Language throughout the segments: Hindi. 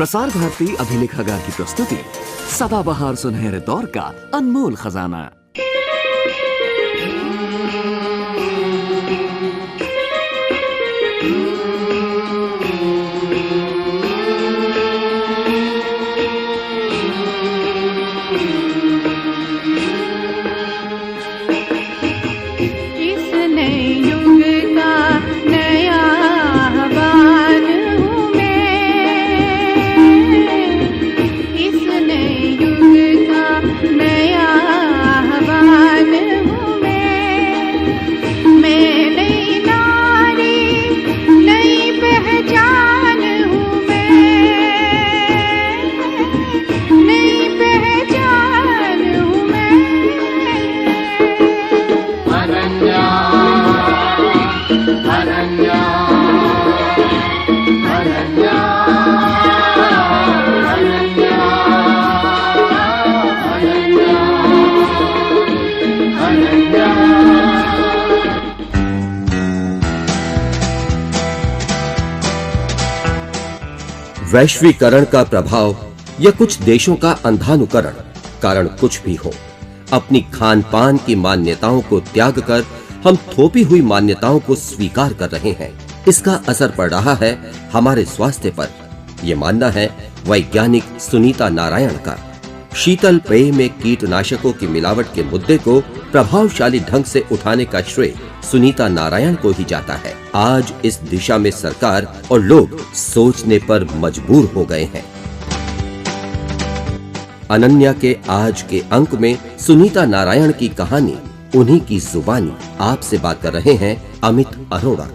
प्रसार भारती अभिलेखागार की प्रस्तुति सदाबहार सुनहरे दौर का अनमोल खजाना। वैश्वीकरण का प्रभाव या कुछ देशों का अंधानुकरण, कारण कुछ भी हो, अपनी खान पान की मान्यताओं को त्याग कर हम थोपी हुई मान्यताओं को स्वीकार कर रहे हैं। इसका असर पड़ रहा है हमारे स्वास्थ्य पर, ये मानना है वैज्ञानिक सुनीता नारायण का। शीतल पेय में कीटनाशकों की मिलावट के मुद्दे को प्रभावशाली ढंग से उठाने का श्रेय सुनीता नारायण को ही जाता है। आज इस दिशा में सरकार और लोग सोचने पर मजबूर हो गए हैं। अनन्या के आज के अंक में सुनीता नारायण की कहानी, उन्हीं की जुबानी। आपसे बात कर रहे हैं अमित अरोड़ा।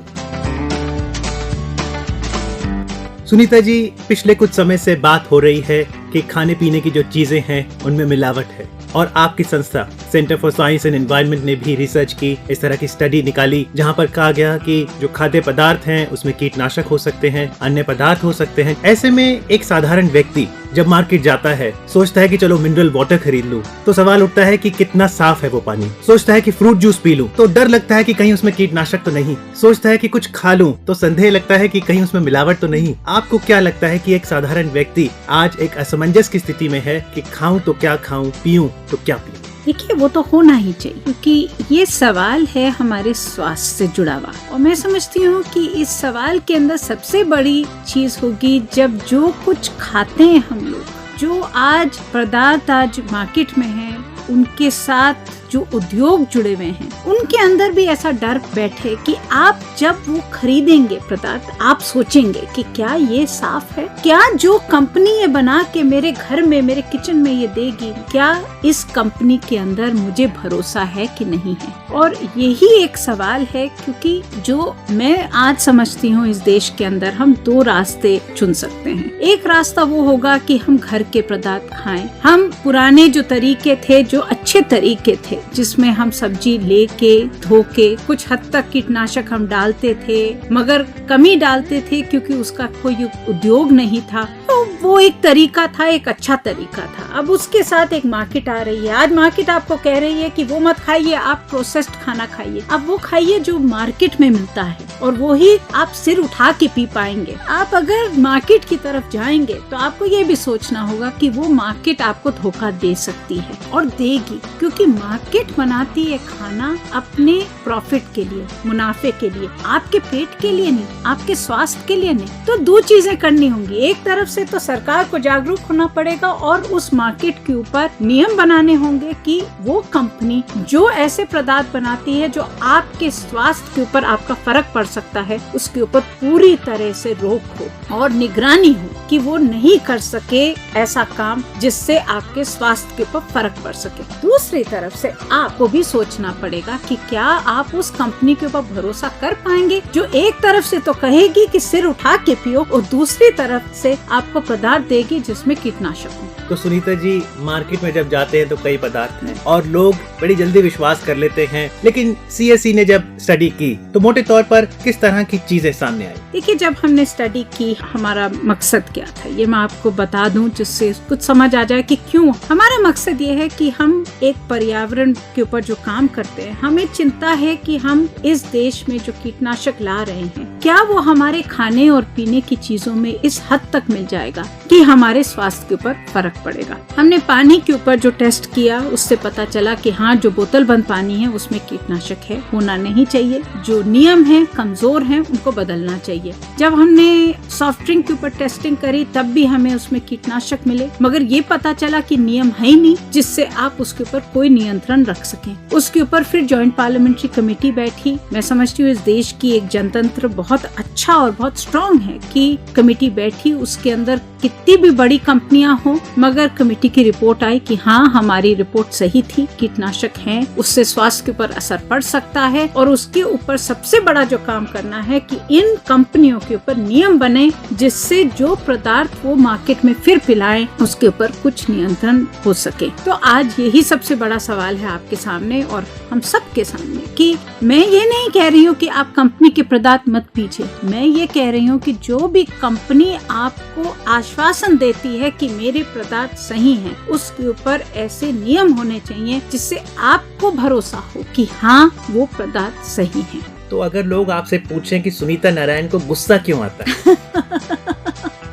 सुनीता जी, पिछले कुछ समय से बात हो रही है कि खाने पीने की जो चीजें हैं उनमें मिलावट है, और आपकी संस्था centre for science and environment ने भी रिसर्च की, इस तरह की स्टडी निकाली जहां पर कहा गया कि जो खाद्य पदार्थ हैं उसमें कीटनाशक हो सकते हैं, अन्य पदार्थ हो सकते हैं। ऐसे में एक साधारण व्यक्ति जब मार्केट जाता है, सोचता है कि चलो मिनरल वाटर खरीद लूं, तो सवाल उठता है कि कितना साफ है वो पानी। सोचता है कि फ्रूट जूस पी लूं, तो डर लगता है कि कहीं उसमें कीटनाशक तो नहीं। सोचता है कि कुछ खा लूं, तो संदेह लगता है कि कहीं उसमें मिलावट तो नहीं। आपको क्या लगता है कि एक साधारण व्यक्ति आज एक असमंजस की स्थिति में है कि खाऊं तो क्या खाऊं, पीऊं तो क्या पीऊं? देखिए, वो तो होना ही चाहिए, क्योंकि ये सवाल है हमारे स्वास्थ्य से जुड़ा हुआ। और मैं समझती हूँ कि इस सवाल के अंदर सबसे बड़ी चीज होगी जब जो कुछ खाते हैं हम लोग, जो आज पदार्थ आज मार्केट में है, उनके साथ जो उद्योग जुड़े हुए हैं, उनके अंदर भी ऐसा डर बैठे कि आप जब वो खरीदेंगे पदार्थ, आप सोचेंगे कि क्या ये साफ है, क्या जो कंपनी ये बना के मेरे घर में, मेरे किचन में ये देगी, क्या इस कंपनी के अंदर मुझे भरोसा है कि नहीं है। और यही एक सवाल है, क्योंकि जो मैं आज समझती हूँ इस देश के अंदर हम दो रास्ते चुन सकते हैं। एक रास्ता वो होगा कि हम घर के पदार्थ खाएं, हम पुराने जो तरीके थे, जो अच्छे तरीके थे, जिसमें हम सब्जी लेके धो के, कुछ हद तक कीटनाशक हम डालते थे, मगर कम ही डालते थे क्योंकि उसका कोई उद्योग नहीं था, तो वो एक तरीका था, एक अच्छा तरीका था। अब उसके साथ एक मार्केट आ रही है। आज मार्केट आपको कह रही है कि वो मत खाइए, आप प्रोसेस्ड खाना खाइए। अब वो खाइए जो मार्केट में मिलता है, और वो ही आप सिर उठा के पी पाएंगे। आप अगर मार्केट की तरफ जाएंगे तो आपको ये भी सोचना होगा कि वो मार्केट आपको धोखा दे सकती है, और देगी, क्योंकि मार्केट बनाती है खाना अपने प्रॉफिट के लिए, मुनाफे के लिए, आपके पेट के लिए नहीं, आपके स्वास्थ्य के लिए नहीं। तो दो चीजें करनी होंगी। एक तरफ से तो सरकार को जागरूक होना पड़ेगा और उस मार्केट के ऊपर नियम बनाने होंगे कि वो कंपनी जो ऐसे पदार्थ बनाती है जो आपके स्वास्थ्य के ऊपर आपका फर्क पड़ सकता है, उसके ऊपर पूरी तरह से रोक हो और निगरानी हो कि वो नहीं कर सके ऐसा काम जिससे आपके स्वास्थ्य के ऊपर फर्क पड़ सके। दूसरी तरफ से आपको भी सोचना पड़ेगा कि क्या आप उस कंपनी के ऊपर भरोसा कर पाएंगे जो एक तरफ से तो कहेगी कि सिर उठा के पियो, और दूसरी तरफ से आपको पदार्थ देगी जिसमें कीटनाशक हो। तो सुनीता जी, मार्केट में जब जाते हैं तो कई पदार्थ हैं और लोग बड़ी जल्दी विश्वास कर लेते हैं, लेकिन CSE ने जब स्टडी की तो मोटे तौर पर किस तरह की चीजें सामने आई? देखिए, जब हमने स्टडी की, हमारा मकसद क्या था ये मैं आपको बता दूं, जिससे कुछ समझ आ जाए कि क्यों। हमारा मकसद ये है कि हम एक पर्यावरण के ऊपर जो काम करते हैं, हमें चिंता है कि हम इस देश में जो कीटनाशक ला रहे हैं, क्या वो हमारे खाने और पीने की चीजों में इस हद तक मिल जाएगा कि हमारे स्वास्थ्य के ऊपर फर्क पड़ेगा। हमने पानी के ऊपर जो टेस्ट किया, उससे पता चला कि हाँ, जो बोतल बंद पानी है उसमें कीटनाशक है, होना नहीं चाहिए। जो नियम है कमजोर हैं, उनको बदलना चाहिए। जब हमने सॉफ्ट ड्रिंक के ऊपर टेस्टिंग करी, तब भी हमें उसमें कीटनाशक मिले, मगर ये पता चला कि नियम है ही नहीं जिससे आप उसके ऊपर कोई नियंत्रण रख सकें। उसके ऊपर फिर जॉइंट पार्लियामेंट्री कमेटी बैठी। मैं समझती हूँ इस देश की एक जनतंत्र बहुत अच्छा और बहुत स्ट्रॉन्ग है कि कमेटी बैठी, उसके अंदर कितनी भी बड़ी कंपनियां हो, मगर कमेटी की रिपोर्ट आई कि हाँ, हमारी रिपोर्ट सही थी, कीटनाशक हैं, उससे स्वास्थ्य के ऊपर असर पड़ सकता है। और उसके ऊपर सबसे बड़ा जो काम करना है कि इन कंपनियों के ऊपर नियम बने, जिससे जो पदार्थ वो मार्केट में फिर पिलाएं, उसके ऊपर कुछ नियंत्रण हो सके। तो आज यही सबसे बड़ा सवाल है आपके सामने और हम सबके सामने, कि मैं ये नहीं कह रही हूँ कि आप कंपनी के पदार्थ मत पीजिए, मैं ये कह रही हूँ कि जो भी कंपनी आपको आश्वासन देती है कि मेरे पदार्थ सही हैं, उसके ऊपर ऐसे नियम होने चाहिए जिससे आपको भरोसा हो कि हाँ, वो पदार्थ सही हैं। तो अगर लोग आपसे पूछें कि सुनीता नारायण को गुस्सा क्यों आता है?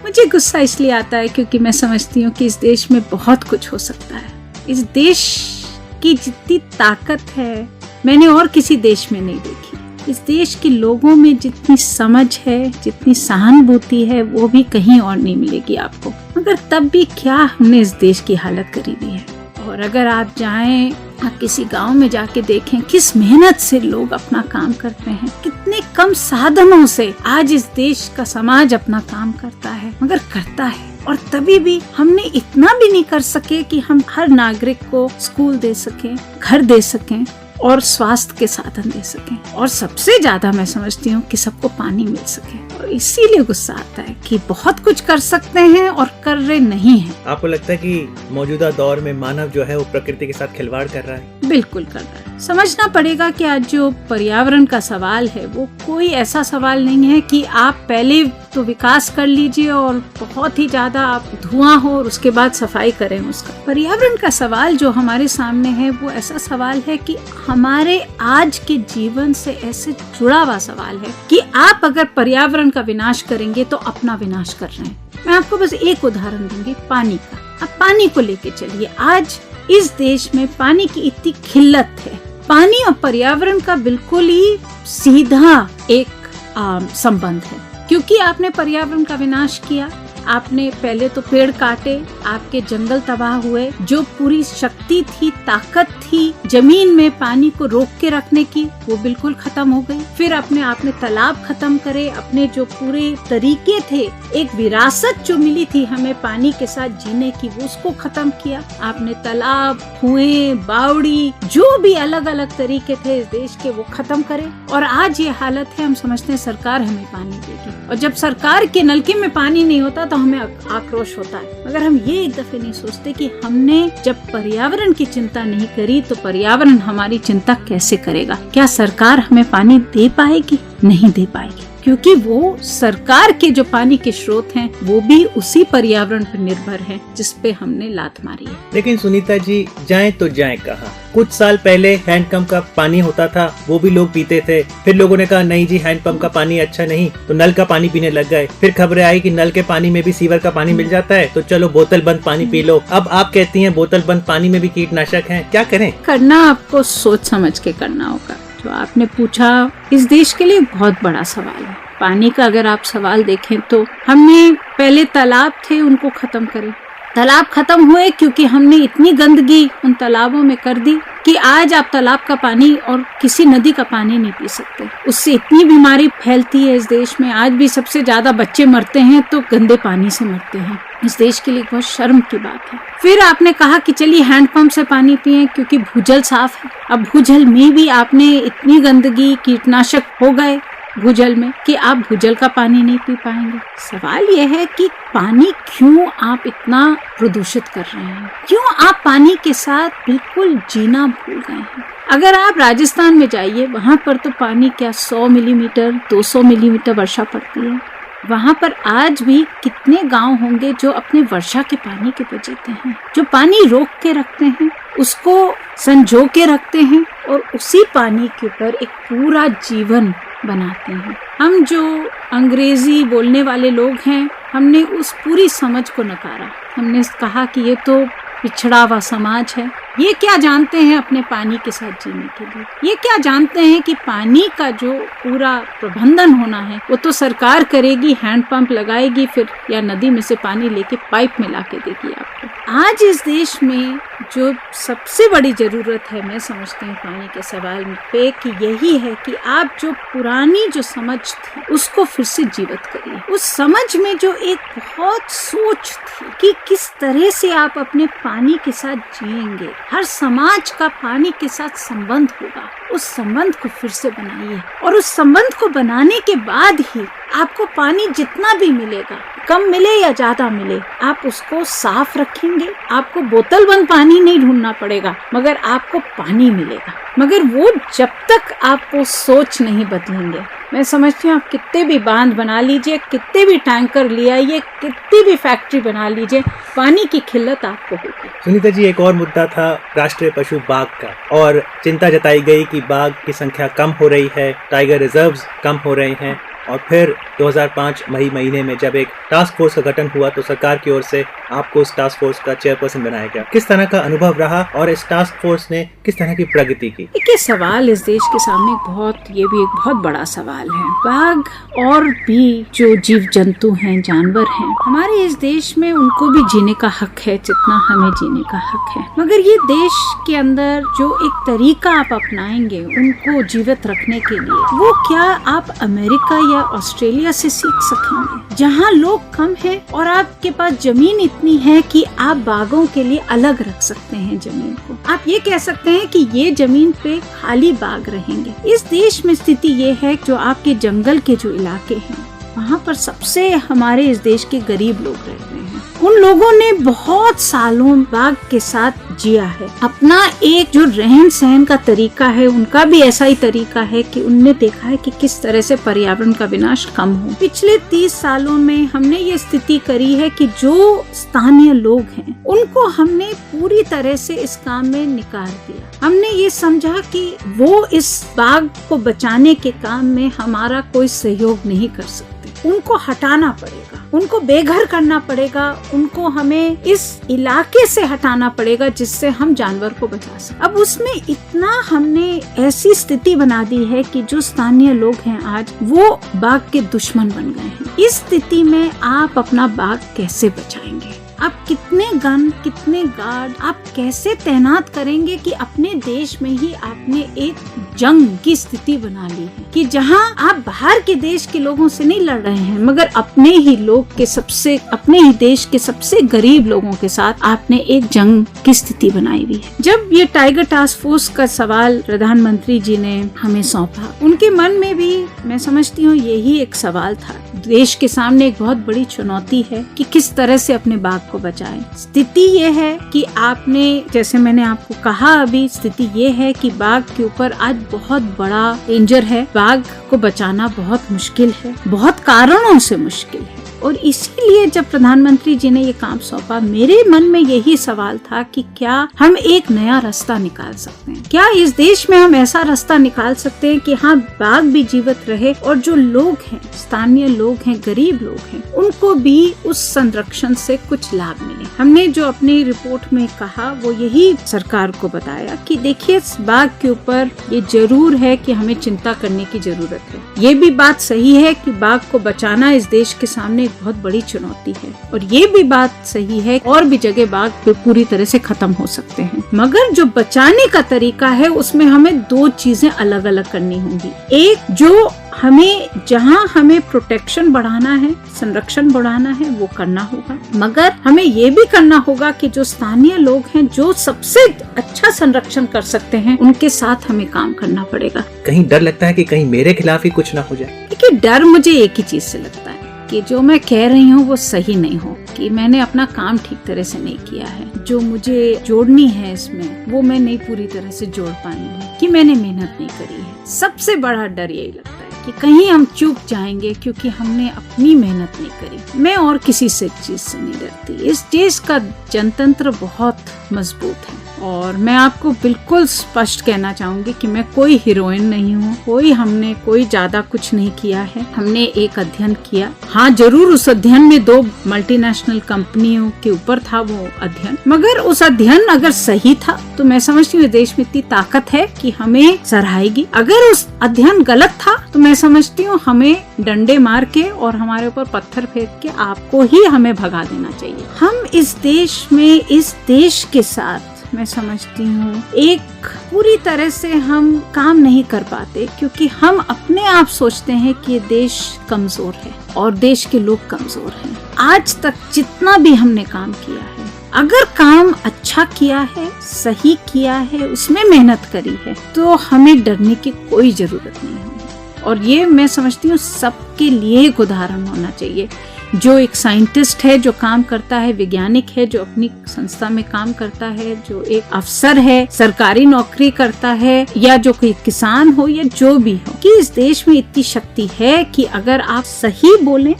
मुझे गुस्सा इसलिए आता है क्योंकि मैं समझती हूँ कि इस देश में बहुत कुछ हो सकता है। इस देश की जितनी ताकत है, मैंने और किसी देश में नहीं देखी। इस देश के लोगों में जितनी समझ है, जितनी सहानुभूति है, वो भी कहीं और नहीं मिलेगी आपको। मगर तब भी क्या हमने इस देश की हालत करी दी है। और अगर आप जाएं, आप किसी गांव में जाके देखें किस मेहनत से लोग अपना काम करते हैं, कितने कम साधनों से आज इस देश का समाज अपना काम करता है, मगर करता है। और तभी भी हमने इतना भी नहीं कर सके कि हम हर नागरिक को स्कूल दे सकें, घर दे सकें और स्वास्थ्य के साधन दे सकें। और सबसे ज्यादा मैं समझती हूँ कि सबको पानी मिल सके। और इसीलिए गुस्सा आता है कि बहुत कुछ कर सकते हैं और कर रहे नहीं हैं। आपको लगता है कि मौजूदा दौर में मानव जो है वो प्रकृति के साथ खिलवाड़ कर रहा है? बिल्कुल कर रहा है। समझना पड़ेगा कि आज जो पर्यावरण का सवाल है, वो कोई ऐसा सवाल नहीं है कि आप पहले तो विकास कर लीजिए और बहुत ही ज्यादा आप धुआं हो और उसके बाद सफाई करें उसका। पर्यावरण का सवाल जो हमारे सामने है, वो ऐसा सवाल है कि हमारे आज के जीवन से ऐसे जुड़ा हुआ सवाल है कि आप अगर पर्यावरण का विनाश करेंगे तो अपना विनाश कर रहे हैं। मैं आपको बस एक उदाहरण दूंगी, पानी का। अब पानी को लेके चलिए, आज इस देश में पानी की इतनी किल्लत है। पानी और पर्यावरण का बिल्कुल ही सीधा एक संबंध है, क्योंकि आपने पर्यावरण का विनाश किया, आपने पहले तो पेड़ काटे, आपके जंगल तबाह हुए, जो पूरी शक्ति थी, ताकत थी जमीन में पानी को रोक के रखने की, वो बिल्कुल खत्म हो गई। फिर आपने तालाब खत्म करे, अपने जो पूरे तरीके थे, एक विरासत जो मिली थी हमें पानी के साथ जीने की, वो उसको खत्म किया। आपने तालाब, कुएं, बावड़ी, जो भी अलग अलग तरीके थे इस देश के, वो खत्म करे। और आज ये हालत है, हम समझते हैं सरकार हमें पानी देगी, और जब सरकार के नलके में पानी नहीं होता तो हमें आक्रोश होता है। मगर हम ये एक दफे नहीं सोचते कि हमने जब पर्यावरण की चिंता नहीं करी तो पर्यावरण हमारी चिंता कैसे करेगा। क्या सरकार हमें पानी दे पाएगी? नहीं दे पाएगी, क्योंकि वो सरकार के जो पानी के स्रोत हैं, वो भी उसी पर्यावरण पर निर्भर है जिस पे हमने लात मारी है। लेकिन सुनीता जी, जाएं तो जाएं कहाँ? कुछ साल पहले हैंडपंप का पानी होता था, वो भी लोग पीते थे। फिर लोगों ने कहा नहीं जी, हैंडपंप का पानी अच्छा नहीं, तो नल का पानी पीने लग गए। फिर खबरें आई कि नल के पानी में भी सीवर का पानी मिल जाता है, तो चलो बोतल बंद पानी पी लो। अब आप कहती हैं बोतल बंद पानी में भी कीटनाशक हैं, क्या करें? करना आपको सोच समझ के करना होगा। जो आपने पूछा, इस देश के लिए बहुत बड़ा सवाल है। पानी का अगर आप सवाल देखें तो हमने पहले तालाब थे, उनको खत्म करे। तालाब खत्म हुए क्योंकि हमने इतनी गंदगी उन तालाबों में कर दी कि आज आप तालाब का पानी और किसी नदी का पानी नहीं पी सकते। उससे इतनी बीमारी फैलती है इस देश में। आज भी सबसे ज्यादा बच्चे मरते हैं तो गंदे पानी से मरते हैं। इस देश के लिए बहुत शर्म की बात है। फिर आपने कहा कि चलिए हैंडपंप से पानी पिएं क्योंकि भूजल साफ है। अब भूजल में भी आपने इतनी गंदगी, कीटनाशक हो गए भूजल में कि आप भूजल का पानी नहीं पी पाएंगे। सवाल यह है कि पानी क्यों आप इतना प्रदूषित कर रहे हैं, क्यों आप पानी के साथ बिल्कुल जीना भूल गए हैं। अगर आप राजस्थान में जाइए, वहाँ पर तो पानी क्या 100 मिलीमीटर 200 मिलीमीटर वर्षा पड़ती है। वहाँ पर आज भी कितने गांव होंगे जो अपने वर्षा के पानी के ऊपर जीते हैं, जो पानी रोक के रखते हैं, उसको संजो के रखते हैं और उसी पानी के ऊपर एक पूरा जीवन बनाते हैं। हम जो अंग्रेजी बोलने वाले लोग हैं, हमने उस पूरी समझ को नकारा। हमने कहा कि ये तो पिछड़ा हुआ समाज है, ये क्या जानते हैं अपने पानी के साथ जीने के लिए, ये क्या जानते हैं कि पानी का जो पूरा प्रबंधन होना है वो तो सरकार करेगी, हैंडपंप लगाएगी फिर, या नदी में से पानी लेके पाइप में लाके देगी आपको। आज इस देश में जो सबसे बड़ी जरूरत है, मैं समझती हूँ पानी के सवाल पे, कि यही है कि आप जो पुरानी जो समझ थी उसको फिर से जीवित करिए। उस समझ में जो एक बहुत सोच थी कि किस तरह से आप अपने पानी के साथ जिएंगे, हर समाज का पानी के साथ संबंध होगा, उस संबंध को फिर से बनाइए। और उस संबंध को बनाने के बाद ही आपको पानी जितना भी मिलेगा, कम मिले या ज्यादा मिले, आप उसको साफ रखेंगे। आपको बोतल बंद पानी नहीं ढूंढना पड़ेगा, मगर आपको पानी मिलेगा। मगर वो जब तक आप वो सोच नहीं बदलेंगे, मैं समझती हूँ आप कितने भी बांध बना लीजिए, कितने भी टैंकर ले आइए, कितनी भी फैक्ट्री बना लीजिए, पानी की किल्लत आपको होगी। सुनीता जी, एक और मुद्दा था राष्ट्रीय पशु बाघ का, और चिंता जताई गई कि बाघ की संख्या कम हो रही है, टाइगर रिजर्व्स कम हो रहे हैं। और फिर 2005 मई महीने में जब एक टास्क फोर्स का गठन हुआ तो सरकार की ओर से आपको उस टास्क फोर्स का चेयरपर्सन बनाया गया। किस तरह का अनुभव रहा और इस टास्क फोर्स ने किस तरह की प्रगति की? देखिए, सवाल इस देश के सामने ये भी एक बहुत बड़ा सवाल है। बाघ और भी जो जीव जंतु हैं, जानवर हैं, हमारे इस देश में उनको भी जीने का हक है जितना हमें जीने का हक है। मगर ये देश के अंदर जो एक तरीका आप अपनाएंगे उनको जीवित रखने के लिए, वो क्या आप अमेरिका या ऑस्ट्रेलिया से सीख सकेंगे, जहाँ लोग कम हैं और आपके पास जमीन इतनी है कि आप बाघों के लिए अलग रख सकते हैं जमीन को। आप ये कह सकते हैं कि ये जमीन पे खाली बाघ रहेंगे। इस देश में स्थिति ये है, जो आपके जंगल के जो इलाके हैं, वहाँ पर सबसे हमारे इस देश के गरीब लोग रहते हैं। उन लोगों ने बहुत सालों बाघ के साथ जिया है। अपना एक जो रहन सहन का तरीका है, उनका भी ऐसा ही तरीका है कि उनने देखा है कि किस तरह से पर्यावरण का विनाश कम हो। पिछले 30 सालों में हमने ये स्थिति करी है कि जो स्थानीय लोग हैं उनको हमने पूरी तरह से इस काम में निकाल दिया। हमने ये समझा कि वो इस बाघ को बचाने के काम में हमारा कोई सहयोग नहीं कर सकते, उनको हटाना पड़ेगा, उनको बेघर करना पड़ेगा, उनको हमें इस इलाके से हटाना पड़ेगा जिससे हम जानवर को बचा सकें। अब उसमें इतना हमने ऐसी स्थिति बना दी है कि जो स्थानीय लोग हैं आज, वो बाघ के दुश्मन बन गए हैं। इस स्थिति में आप अपना बाघ कैसे बचाएंगे? आप कितने गन, कितने गार्ड आप कैसे तैनात करेंगे कि अपने देश में ही आपने एक जंग की स्थिति बना ली है कि जहां आप बाहर के देश के लोगों से नहीं लड़ रहे हैं, मगर अपने ही देश के सबसे गरीब लोगों के साथ आपने एक जंग की स्थिति बनाई हुई है। जब ये टाइगर टास्क फोर्स का सवाल प्रधानमंत्री जी ने हमें सौंपा, उनके मन में भी मैं समझती हूँ यही एक सवाल था। देश के सामने एक बहुत बड़ी चुनौती है कि किस तरह से अपने बाघ को बचाएं। स्थिति ये है कि आपने, जैसे मैंने आपको कहा अभी, स्थिति ये है कि बाघ के ऊपर आज बहुत बड़ा डेंजर है। बाघ को बचाना बहुत मुश्किल है, बहुत कारणों से मुश्किल है। और इसीलिए जब प्रधानमंत्री जी ने ये काम सौंपा, मेरे मन में यही सवाल था कि क्या हम एक नया रास्ता निकाल सकते हैं? क्या इस देश में हम ऐसा रास्ता निकाल सकते हैं कि हाँ, बाघ भी जीवित रहे और जो लोग हैं, स्थानीय लोग हैं, गरीब लोग हैं, उनको भी उस संरक्षण से कुछ लाभ मिले। हमने जो अपनी रिपोर्ट में कहा वो यही सरकार को बताया कि देखिए, बाघ के ऊपर ये जरूर है कि हमें चिंता करने की जरूरत है। ये भी बात सही है कि बाघ को बचाना इस देश के सामने बहुत बड़ी चुनौती है, और ये भी बात सही है और भी जगह बाघ पूरी तरह से खत्म हो सकते हैं। मगर जो बचाने का तरीका है उसमें हमें दो चीजें अलग अलग करनी होंगी। एक, जो हमें प्रोटेक्शन बढ़ाना है, संरक्षण बढ़ाना है, वो करना होगा। मगर हमें ये भी करना होगा कि जो स्थानीय लोग हैं, जो सबसे अच्छा संरक्षण कर सकते हैं, उनके साथ हमें काम करना पड़ेगा। कहीं डर लगता है कि कहीं मेरे खिलाफ ही कुछ ना हो जाए? देखिए, डर मुझे एक ही चीज से लगता है कि जो मैं कह रही हूँ वो सही नहीं हो, कि मैंने अपना काम ठीक तरह से नहीं किया है, जो मुझे जोड़नी है इसमें वो मैं नहीं पूरी तरह से जोड़ पाई हूँ, कि मैंने मेहनत नहीं करी है। सबसे बड़ा डर यही लगता है कि कहीं हम चूक जाएंगे क्योंकि हमने अपनी मेहनत नहीं करी। मैं और किसी से चीज से नहीं डरती। इस देश का जनतंत्र बहुत मजबूत है और मैं आपको बिल्कुल स्पष्ट कहना चाहूंगी कि मैं कोई हीरोइन नहीं हूँ, हमने कोई ज्यादा कुछ नहीं किया है। हमने एक अध्ययन किया, हाँ जरूर उस अध्ययन में 2 मल्टीनेशनल कंपनियों के ऊपर था वो अध्ययन, मगर उस अध्ययन अगर सही था तो मैं समझती हूँ देश में इतनी ताकत है कि हमें सराहेगी। अगर उस अध्ययन गलत था तो मैं समझती हूँ हमें डंडे मार के और हमारे ऊपर पत्थर फेंक के आपको ही हमें भगा देना चाहिए। हम इस देश में, इस देश के साथ मैं समझती हूँ एक पूरी तरह से हम काम नहीं कर पाते, क्योंकि हम अपने आप सोचते हैं कि ये देश कमजोर है और देश के लोग कमजोर हैं। आज तक जितना भी हमने काम किया है, अगर काम अच्छा किया है, सही किया है, उसमें मेहनत करी है, तो हमें डरने की कोई जरूरत नहीं है। और ये मैं समझती हूँ सबके लिए एक उदाहरण होना चाहिए। जो एक साइंटिस्ट है जो काम करता है, वैज्ञानिक है जो अपनी संस्था में काम करता है, जो एक अफसर है, सरकारी नौकरी करता है, या जो कोई किसान हो या जो भी हो, कि इस देश में इतनी शक्ति है कि अगर आप सही बोलें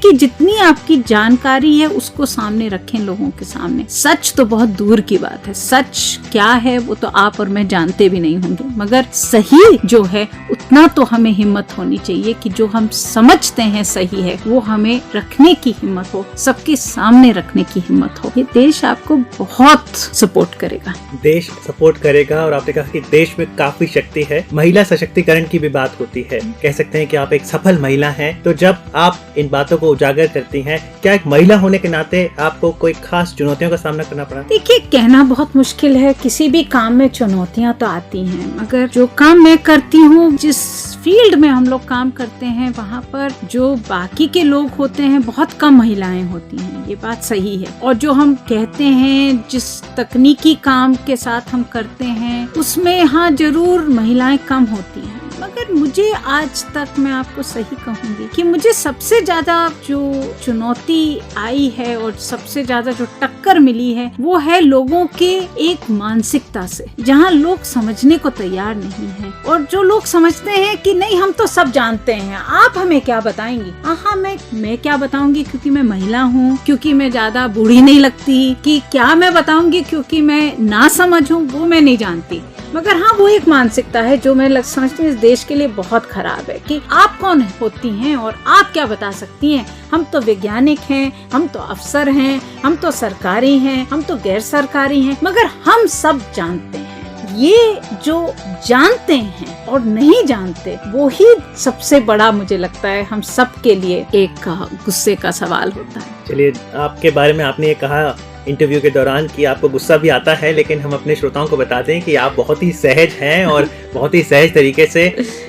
कि जितनी आपकी जानकारी है उसको सामने रखें लोगों के सामने। सच तो बहुत दूर की बात है, सच क्या है वो तो आप और मैं जानते भी नहीं होंगे, मगर सही जो है उतना तो हमें हिम्मत होनी चाहिए कि जो हम समझते हैं सही है वो हमें रखने की हिम्मत हो, सबके सामने रखने की हिम्मत हो। ये देश आपको बहुत सपोर्ट करेगा। देश सपोर्ट करेगा। और आपने कहा कि देश में काफी शक्ति है। महिला सशक्तिकरण की भी बात होती है, कह सकते हैं कि आप एक सफल महिला हैं। तो जब आप इन बातों को उजागर करती हैं, क्या एक महिला होने के नाते आपको कोई खास चुनौतियों का सामना करना पड़ा? देखिए, कहना बहुत मुश्किल है, किसी भी काम में चुनौतियां तो आती हैं, मगर जो काम मैं करती हूँ, जिस फील्ड में हम लोग काम करते हैं, वहाँ पर जो बाकी के लोग होते हैं बहुत कम महिलाएं होती हैं, ये बात सही है। और जो हम कहते हैं जिस तकनीकी काम के साथ हम करते हैं उसमें हाँ जरूर महिलाएं कम होती हैं, मगर मुझे आज तक, मैं आपको सही कहूंगी कि मुझे सबसे ज्यादा जो चुनौती आई है और सबसे ज्यादा जो टक्कर मिली है वो है लोगों के एक मानसिकता से, जहाँ लोग समझने को तैयार नहीं है और जो लोग समझते हैं कि नहीं हम तो सब जानते हैं, आप हमें क्या बताएंगी। हाँ, मैं क्या बताऊंगी क्योंकि मैं महिला हूँ, क्योंकि मैं ज्यादा बूढ़ी नहीं लगती, कि क्या मैं बताऊंगी क्योंकि मैं ना समझ हूँ, वो मैं नहीं जानती। मगर हाँ, वो एक मानसिकता है जो मैं समझती हूँ इस देश के लिए बहुत खराब है, कि आप कौन होती हैं और आप क्या बता सकती हैं। हम तो वैज्ञानिक हैं, हम तो अफसर हैं, हम तो सरकारी हैं, हम तो गैर सरकारी हैं, मगर हम सब जानते हैं। ये जो जानते हैं और नहीं जानते, वो ही सबसे बड़ा मुझे लगता है हम सब के लिए एक गुस्से का सवाल होता है। चलिए, आपके बारे में आपने ये कहा इंटरव्यू के दौरान कि आपको गुस्सा भी आता है, लेकिन हम अपने श्रोताओं को बताते हैं कि आप बहुत ही सहज हैं और बहुत ही सहज तरीके से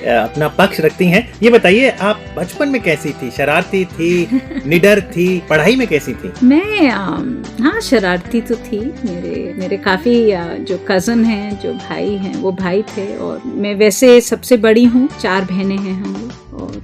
अपना पक्ष रखती हैं। ये बताइए, आप बचपन में कैसी थी? शरारती थी, निडर थी, पढ़ाई में कैसी थी? मैं हाँ, शरारती तो थी। मेरे काफी जो कजन हैं, जो भाई हैं, वो भाई थे, और मैं वैसे सबसे बड़ी हूँ, 4 बहनें हैं हम लोग, और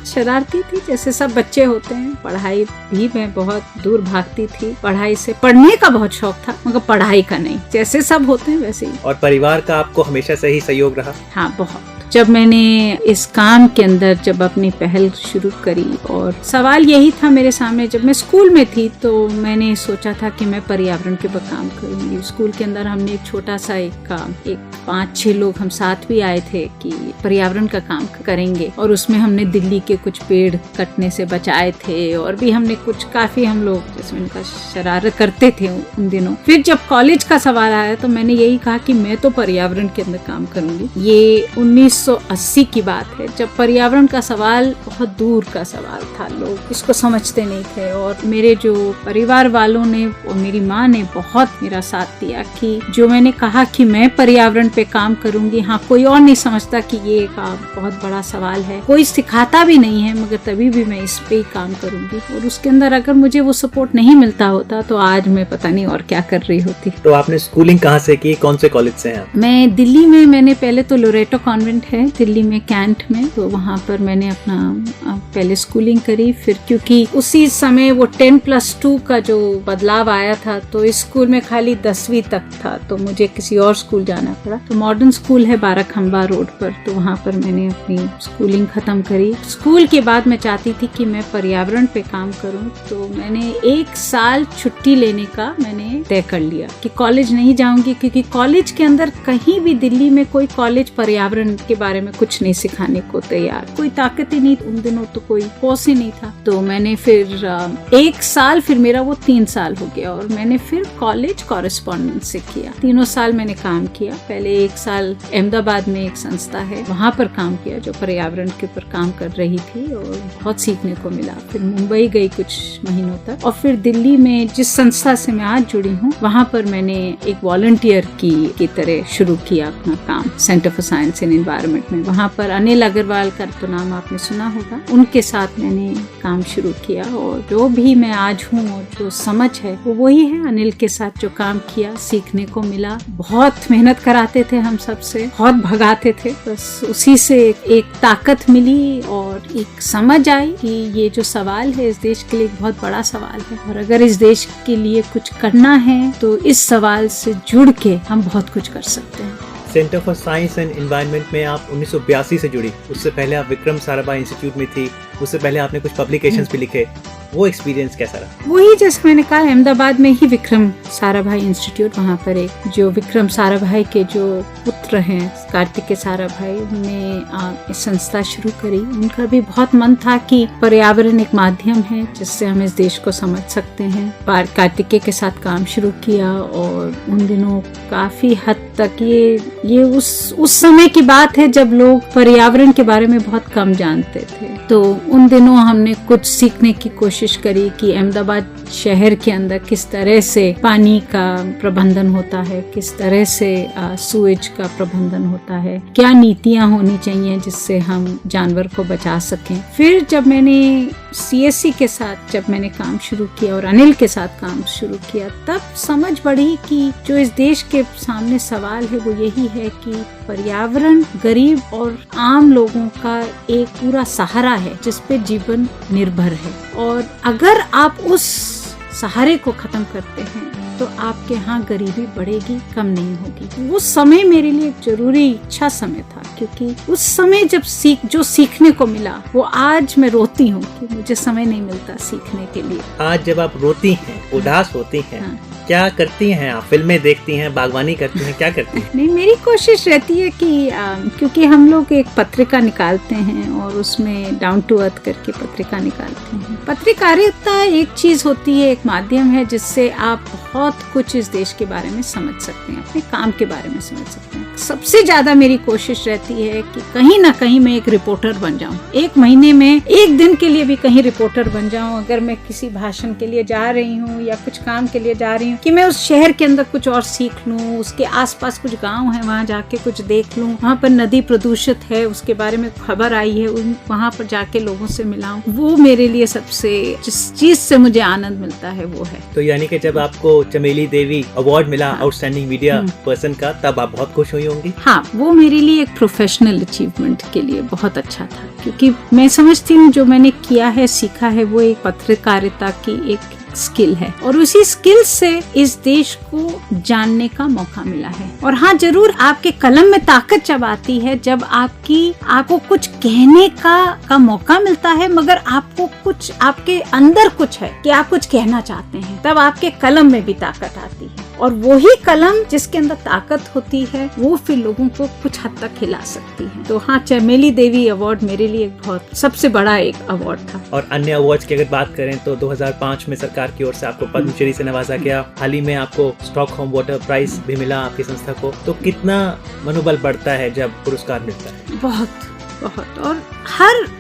शरारती थी जैसे सब बच्चे होते हैं। पढ़ाई भी मैं बहुत दूर भागती थी, पढ़ाई से, पढ़ने का बहुत शौक था मगर पढ़ाई का नहीं, जैसे सब होते हैं वैसे ही। और परिवार का आपको हमेशा सही सहयोग रहा? हाँ, बहुत। जब मैंने इस काम के अंदर जब अपनी पहल शुरू करी, और सवाल यही था मेरे सामने, जब मैं स्कूल में थी तो मैंने सोचा था कि मैं पर्यावरण के ऊपर काम करूंगी। स्कूल के अंदर हमने एक छोटा सा एक 5-6 लोग हम साथ भी आए थे कि पर्यावरण का काम करेंगे, और उसमें हमने दिल्ली के कुछ पेड़ कटने से बचाए थे, और भी हमने कुछ काफी हम लोग जिसमें उनका शरारत करते थे उन दिनों। फिर जब कॉलेज का सवाल आया तो मैंने यही कहा कि मैं तो पर्यावरण के अंदर काम करूंगी। ये 19 1980 की बात है, जब पर्यावरण का सवाल बहुत दूर का सवाल था, लोग इसको समझते नहीं थे। और मेरे जो परिवार वालों ने और मेरी माँ ने बहुत मेरा साथ दिया कि जो मैंने कहा कि मैं पर्यावरण पे काम करूंगी, हाँ कोई और नहीं समझता कि ये एक बहुत बड़ा सवाल है, कोई सिखाता भी नहीं है, मगर तभी भी मैं इस पे ही काम करूंगी। और उसके अंदर अगर मुझे वो सपोर्ट नहीं मिलता होता तो आज मैं पता नहीं और क्या कर रही होती। तो आपने स्कूलिंग कहाँ से की, कौन से कॉलेज से हैं आप? मैं दिल्ली में, मैंने पहले तो लोरेटो कॉन्वेंट है दिल्ली में कैंट में, तो वहाँ पर मैंने अपना पहले स्कूलिंग करी। फिर क्योंकि उसी समय वो 10+2 का जो बदलाव आया था, तो इस स्कूल में खाली 10वीं तक था, तो मुझे किसी और स्कूल जाना पड़ा। तो मॉडर्न स्कूल है बाराखंबा रोड पर, तो वहाँ पर मैंने अपनी स्कूलिंग खत्म करी। स्कूल के बाद मैं चाहती थी कि मैं पर्यावरण पे काम करूं, तो मैंने 1 साल छुट्टी लेने का मैंने तय कर लिया कि कॉलेज नहीं जाऊंगी, क्योंकि कॉलेज के अंदर कहीं भी दिल्ली में कोई कॉलेज पर्यावरण के बारे में कुछ नहीं सिखाने को तैयार, कोई ताकत ही नहीं, उन दिनों तो कोई कोर्स ही नहीं था। तो मैंने फिर 1 साल, फिर मेरा वो 3 साल हो गया, और मैंने फिर कॉलेज कॉरेस्पॉन्डेंस से किया। 3 साल मैंने काम किया। पहले 1 साल अहमदाबाद में एक संस्था है, वहाँ पर काम किया जो पर्यावरण के ऊपर काम कर रही थी, और बहुत सीखने को मिला। फिर मुंबई गई कुछ महीनों तक, और फिर दिल्ली में जिस संस्था से मैं आज जुड़ी हूँ, वहाँ पर मैंने एक वॉलंटियर की तरह शुरू किया अपना काम, centre for science and environment में। वहाँ पर अनिल अग्रवाल का तो नाम आपने सुना होगा, उनके साथ मैंने काम शुरू किया। और जो भी मैं आज हूँ और जो समझ है वो वही है, अनिल के साथ जो काम किया, सीखने को मिला। बहुत मेहनत कराते थे हम सबसे, बहुत भगाते थे, बस उसी से एक ताकत मिली और एक समझ आई कि ये जो सवाल है इस देश के लिए बहुत बड़ा सवाल है, और अगर इस देश के लिए कुछ करना है तो इस सवाल से जुड़ के हम बहुत कुछ कर सकते हैं। Centre for science and environment में आप 1982 से जुड़ी, उससे पहले आप विक्रम साराभाई इंस्टीट्यूट में थी, उससे पहले आपने कुछ पब्लिकेशंस भी लिखे। वो एक्सपीरियंस कैसा रहा? वही जैसे मैंने कहा, अहमदाबाद में ही विक्रम साराभाई इंस्टीट्यूट, वहाँ पर एक जो विक्रम साराभाई के जो पुत्र हैं कार्तिकेय साराभाई, उन्होंने संस्था शुरू करी। उनका भी बहुत मन था कि पर्यावरण एक माध्यम है जिससे हम इस देश को समझ सकते हैं। कार्तिकेय के साथ काम शुरू किया, और उन दिनों काफी हद तक ये उस समय की बात है जब लोग पर्यावरण के बारे में बहुत कम जानते थे। तो उन दिनों हमने कुछ सीखने की कोशिश करी कि अहमदाबाद शहर के अंदर किस तरह से पानी का प्रबंधन होता है, किस तरह से सूएज का प्रबंधन होता है, क्या नीतियां होनी चाहिए जिससे हम जानवर को बचा सकें। फिर जब मैंने CSC के साथ जब मैंने काम शुरू किया और अनिल के साथ काम शुरू किया, तब समझ बढ़ी कि जो इस देश के सामने सवाल है वो यही है कि पर्यावरण गरीब और आम लोगों का एक पूरा सहारा है जिस पे जीवन निर्भर है, और अगर आप उस सहारे को खत्म करते हैं तो आपके यहाँ गरीबी बढ़ेगी, कम नहीं होगी। वो समय मेरे लिए एक जरूरी अच्छा समय था, क्योंकि उस समय जब जो सीखने को मिला वो आज मैं रोती हूँ कि मुझे समय नहीं मिलता सीखने के लिए। आज जब आप रोती हैं, उदास होती हैं, हाँ। क्या करती हैं आप? फिल्में देखती हैं, बागवानी करती हैं, क्या करती हैं? नहीं, मेरी कोशिश रहती है कि क्योंकि हम लोग एक पत्रिका निकालते हैं और उसमें डाउन टू अर्थ करके पत्रिका निकालते हैं। पत्रकारिता एक चीज होती है, एक माध्यम है जिससे आप बहुत कुछ इस देश के बारे में समझ सकते हैं, अपने काम के बारे में समझ सकते हैं। सबसे ज्यादा मेरी कोशिश रहती है कि कहीं ना कहीं मैं एक रिपोर्टर बन जाऊं, 1 महीने में 1 दिन के लिए भी कहीं रिपोर्टर बन जाऊं। अगर मैं किसी भाषण के लिए जा रही हूँ या कुछ काम के लिए जा रही हूँ, कि मैं उस शहर के अंदर कुछ और सीख लूं, उसके आसपास कुछ गांव है वहाँ जाके कुछ देख लूं, वहाँ पर नदी प्रदूषित है उसके बारे में खबर आई है, वहाँ पर जाके लोगों से मिलाऊं। वो मेरे लिए सबसे, जिस चीज से मुझे आनंद मिलता है वो है। तो यानी कि जब आपको चमेली देवी अवार्ड मिला आउटस्टैंडिंग मीडिया पर्सन का, तब आप बहुत खुश हुई होंगी? हाँ, वो मेरे लिए एक प्रोफेशनल अचीवमेंट के लिए बहुत अच्छा था, क्योंकि मैं समझती हूँ जो मैंने किया है, सीखा है, वो एक पत्रकारिता की एक स्किल है, और उसी स्किल से इस देश को जानने का मौका मिला है। और हाँ, जरूर आपके कलम में ताकत जब आती है, जब आपको कुछ कहने का मौका मिलता है, मगर आपको कुछ, आपके अंदर कुछ है कि आप कुछ कहना चाहते हैं, तब आपके कलम में भी ताकत आती है। और वही कलम जिसके अंदर ताकत होती है वो फिर लोगों को कुछ हद तक खिला सकती है। तो हाँ, चमेली देवी अवार्ड मेरे लिए एक बहुत सबसे बड़ा एक अवार्ड था। और अन्य अवार्ड्स की अगर बात करें तो 2005 में सरकार की ओर से आपको पद्मश्री से नवाजा गया। हाल ही में आपको स्टॉकहोम वाटर प्राइज भी मिला आपकी संस्था को। तो कितना मनोबल बढ़ता है जब पुरस्कार मिलता है? बहुत बहुत। और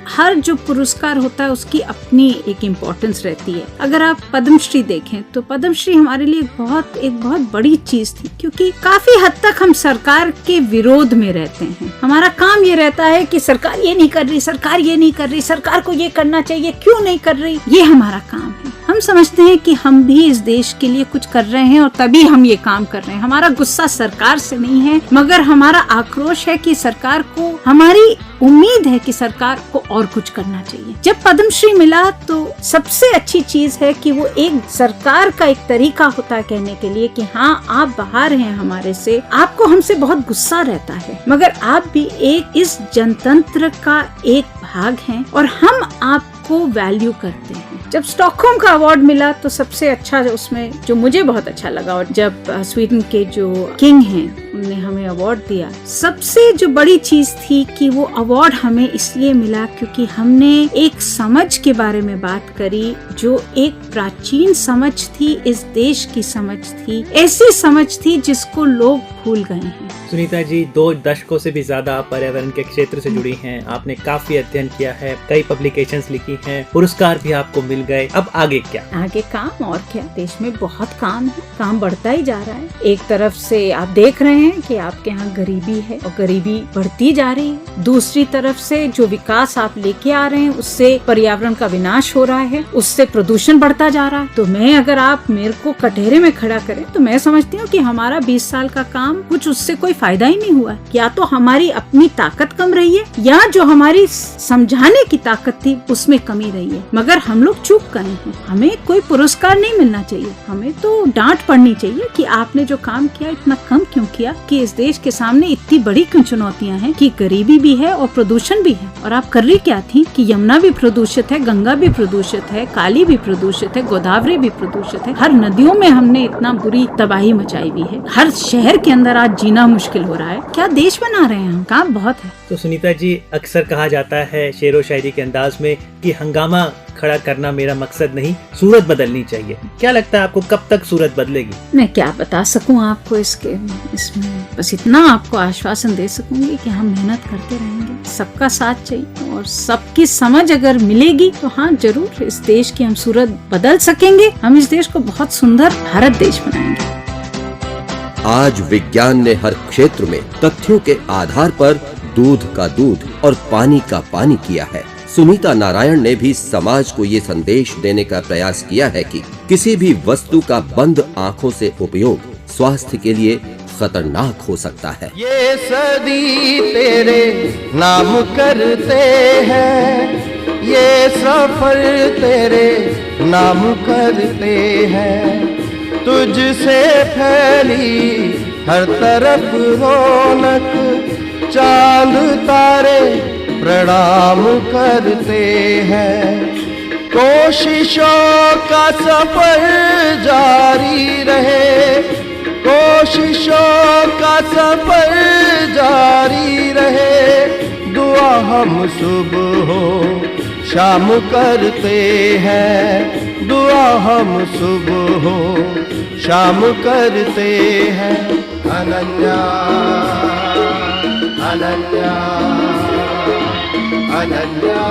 हर जो पुरस्कार होता है उसकी अपनी एक इम्पोर्टेंस रहती है। अगर आप पद्मश्री देखें तो पद्मश्री हमारे लिए एक बहुत बड़ी चीज थी, क्योंकि काफी हद तक हम सरकार के विरोध में रहते हैं। हमारा काम ये रहता है कि सरकार ये नहीं कर रही, सरकार ये नहीं कर रही, सरकार को ये करना चाहिए, क्यों नहीं कर रही, ये हमारा काम है। हम समझते हैं कि हम भी इस देश के लिए कुछ कर रहे हैं और तभी हम ये काम कर रहे हैं। हमारा गुस्सा सरकार से नहीं है, मगर हमारा आक्रोश है कि सरकार को, हमारी उम्मीद है कि सरकार को और कुछ करना चाहिए। जब पद्मश्री मिला तो सबसे अच्छी चीज है कि वो एक सरकार का एक तरीका होता है कहने के लिए कि हाँ, आप बाहर हैं हमारे से, आपको हमसे बहुत गुस्सा रहता है, मगर आप भी एक इस जनतंत्र का एक भाग हैं और हम आपको वैल्यू करते हैं। जब स्टॉकहोम का अवार्ड मिला तो सबसे अच्छा उसमें जो मुझे बहुत अच्छा लगा, और जब स्वीडन के जो किंग हैं उन्होंने हमें अवार्ड दिया, सबसे जो बड़ी चीज थी कि वो अवार्ड हमें इसलिए मिला क्योंकि हमने एक समझ के बारे में बात करी जो एक प्राचीन समझ थी, इस देश की समझ थी, ऐसी समझ थी जिसको लोग भूल गए हैं। सुनीता जी, 2 दशकों से भी ज्यादा आप पर्यावरण के क्षेत्र से जुड़ी हैं। आपने काफी अध्ययन किया है, कई पब्लिकेशंस लिखी हैं, पुरस्कार भी आपको मिल गए। अब आगे क्या? आगे काम और क्या, देश में बहुत काम है, काम बढ़ता ही जा रहा है। एक तरफ से आप देख रहे हैं कि आपके यहाँ गरीबी है और गरीबी बढ़ती जा रही है, दूसरी तरफ से जो विकास आप लेके आ रहे हैं उससे पर्यावरण का विनाश हो रहा है, उससे प्रदूषण बढ़ता जा रहा है। तो अगर आप मेरे को कटहरे में खड़ा करें तो मैं समझती हूँ कि हमारा 20 साल का काम कुछ उससे कोई फायदा ही नहीं हुआ। या तो हमारी अपनी ताकत कम रही है या जो हमारी समझाने की ताकत थी उसमें कमी रही है, मगर हम लोग चूक गए हैं। हमें कोई पुरस्कार नहीं मिलना चाहिए, हमें तो डांट पड़नी चाहिए कि आपने जो काम किया इतना कम क्यों किया, कि इस देश के सामने इतनी बड़ी क्यों चुनौतियां हैं कि गरीबी भी है और प्रदूषण भी है। और आप कर रही क्या थी कि यमुना भी प्रदूषित है, गंगा भी प्रदूषित है, काली भी प्रदूषित है, गोदावरी भी प्रदूषित है, हर नदियों में हमने इतना बुरी तबाही मचाई हुई है, हर शहर के अंदर आज जीना मुश्किल हो रहा है। क्या देश बना रहे हैं हम? काम बहुत है। तो सुनीता जी, अक्सर कहा जाता है शेरो शायरी के अंदाज में कि हंगामा खड़ा करना मेरा मकसद नहीं, सूरत बदलनी चाहिए। क्या लगता है आपको कब तक सूरत बदलेगी? मैं क्या बता सकूं आपको इसमें बस इतना आपको आश्वासन दे सकूंगी कि हम मेहनत करते रहेंगे, सबका साथ चाहिए और सबकी समझ अगर मिलेगी तो हाँ, जरूर इस देश की हम सूरत बदल सकेंगे। हम इस देश को बहुत सुंदर भारत देश बनाएंगे। आज विज्ञान ने हर क्षेत्र में तथ्यों के आधार पर दूध का दूध और पानी का पानी किया है। सुनीता नारायण ने भी समाज को ये संदेश देने का प्रयास किया है कि किसी भी वस्तु का बंद आंखों से उपयोग स्वास्थ्य के लिए खतरनाक हो सकता है। ये सदी तेरे नाम करते हैं, ये सफर तेरे नाम करते हैं, तुझसे फैली हर तरफ रौनक, चांद तारे प्रणाम करते हैं। कोशिशों का सफर जारी रहे, कोशिशों का सफर जारी रहे, दुआ हम सुबह शाम करते हैं, दुआ हम सुबह शाम करते हैं। अनन्या अनन्या अनन्या